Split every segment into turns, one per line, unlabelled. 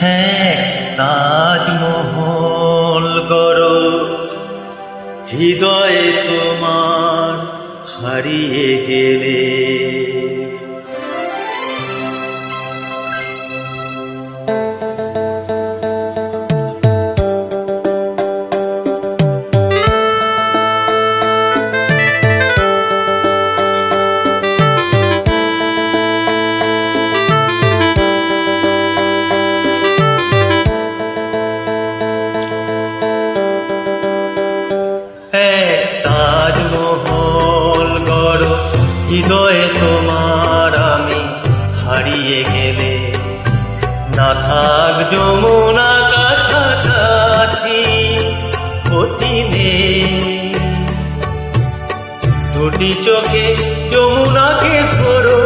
হ্যাঁ, তাজমহল গড়ো হৃদয়ে তোমার হারিয়ে গেলে। তাজমহল গড়ো হৃদয়ে তোমার আমি হারিয়ে গেলে, না থাক যমুনা কাছাকাছি ক্ষতি নেই। দুটি চোখে যমুনাকে ধরো,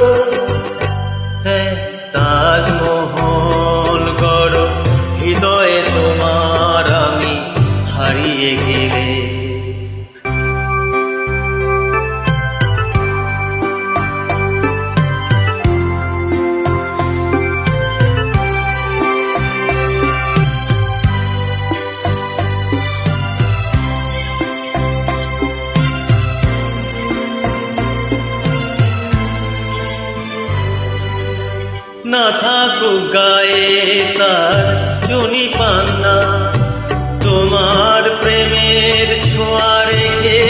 হ্যাঁ তাজমহল গড়ো হৃদয়ে তোমার আমি হারিয়ে গেলে। না থাকুক গায়ে তার চুনি পান্না, তোমার প্রেমের ছোঁয়া রেখে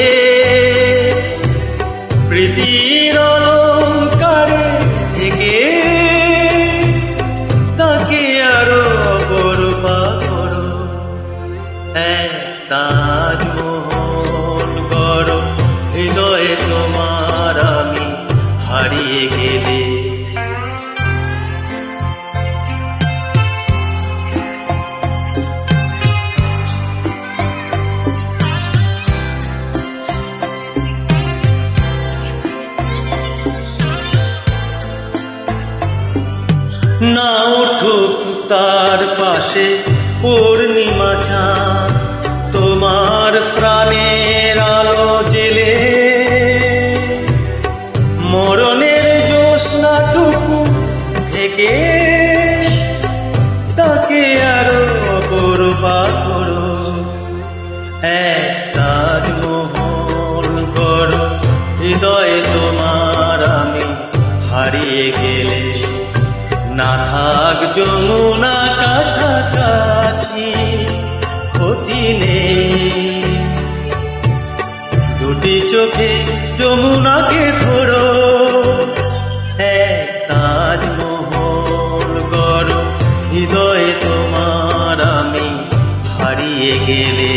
প্রীতির অলঙ্কারে থেকে তাকে আরো অপরূপা করো। হ্যাঁ তাজমহল গড়ো হৃদয়ে তোমার আমি হারিয়ে গেলে। না উঠুক তার পাশে পূর্ণিমা চাঁদ, তোমার প্রাণের আলো জেলে মরণের জ্যোৎস্নাটুকু থেকে তাকে আরো অপরূপা করো। হ্যাঁ তাজমহল গড়ো হৃদয়ে তোমার আমি হারিয়ে গেলে, না থাক যমুনা কাছাকাছি ক্ষতি নেই। দুটি চোখে যমুনাকে ধরো, হ্যাঁ তাজমহল গড়ো হৃদয়ে তোমার আমি হারিয়ে গেলে।